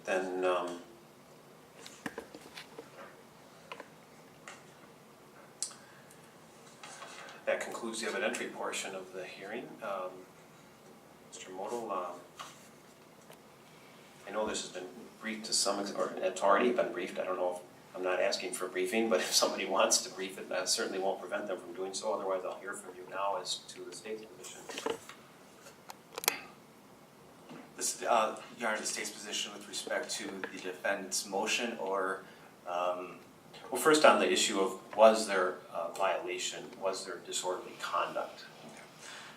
then that concludes the evidentiary portion of the hearing. Mr. Motl, I know this has been briefed to some extent, or it's already been briefed. I don't know if, I'm not asking for a briefing, but if somebody wants to brief it, that certainly won't prevent them from doing so. Otherwise, I'll hear from you now as to the state's position. This, Your Honor, the state's position with respect to the defendant's motion, or well, first on the issue of was there a violation, was there disorderly conduct?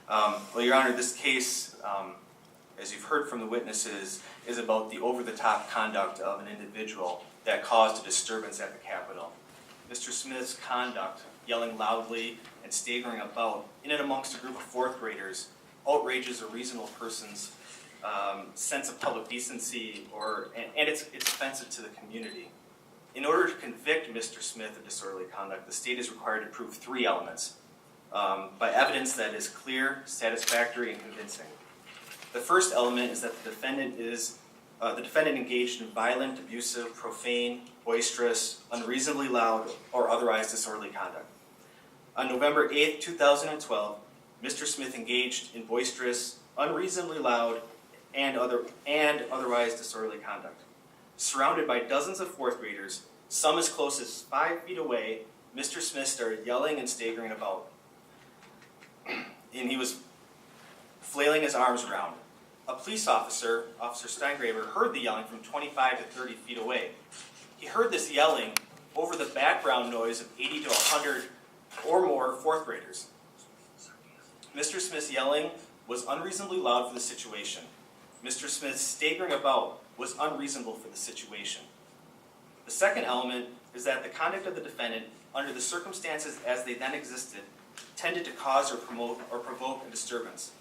well, Your Honor, this case, as you've heard from the witnesses, is about the over-the-top conduct of an individual that caused a disturbance at the Capitol. Mr. Smith's conduct, yelling loudly and staggering about in and amongst a group of fourth graders, outrages a reasonable person's sense of public decency, and it's offensive to the community. In order to convict Mr. Smith of disorderly conduct, the state is required to prove three elements by evidence that is clear, satisfactory, and convincing. The first element is that the defendant engaged in violent, abusive, profane, boisterous, unreasonably loud, or otherwise disorderly conduct. On November 8, 2012, Mr. Smith engaged in boisterous, unreasonably loud, and otherwise disorderly conduct. Surrounded by dozens of fourth graders, some as close as 5 feet away, Mr. Smith started yelling and staggering about. And he was flailing his arms around. A police officer, Officer Steingraber, heard the yelling from 25 to 30 feet away. He heard this yelling over the background noise of 80 to 100 or more fourth graders. Mr. Smith's yelling was unreasonably loud for the situation. Mr. Smith's staggering about was unreasonable for the situation. The second element is that the conduct of the defendant, under the circumstances as they then existed, tended to cause or provoke a disturbance.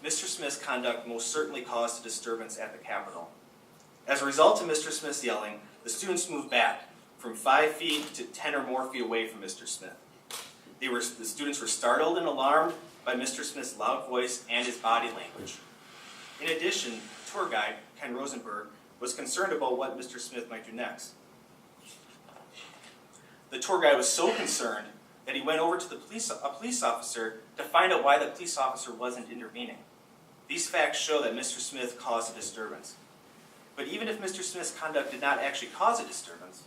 Mr. Smith's conduct most certainly caused a disturbance at the Capitol. As a result of Mr. Smith's yelling, the students moved back from 5 feet to 10 or more feet away from Mr. Smith. The students were startled and alarmed by Mr. Smith's loud voice and his body language. In addition, tour guide Ken Rosenberg was concerned about what Mr. Smith might do next. The tour guide was so concerned that he went over to a police officer to find out why the police officer wasn't intervening. These facts show that Mr. Smith caused a disturbance. But even if Mr. Smith's conduct did not actually cause a disturbance,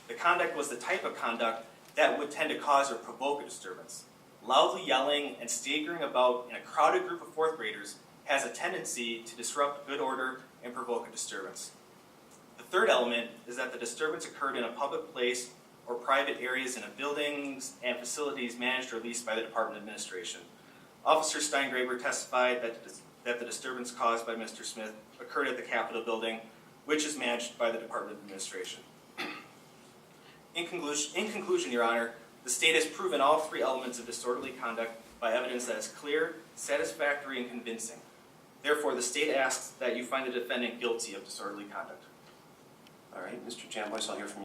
the conduct was the type of conduct that would tend to cause or provoke a disturbance. Loudly yelling and staggering about in a crowded group of fourth graders has a tendency to disrupt good order and provoke a disturbance. The third element is that the disturbance occurred in a public place or private areas in buildings and facilities managed or leased by the Department of Administration. Officer Steingraber testified that the disturbance caused by Mr. Smith occurred at the Capitol building, which is managed by the Department of Administration. In conclusion, Your Honor, the state has proven all three elements of disorderly conduct by evidence that is clear, satisfactory, and convincing. Therefore, the state asks that you find the defendant guilty of disorderly conduct. All right, Mr. Jambois, I'll hear from you.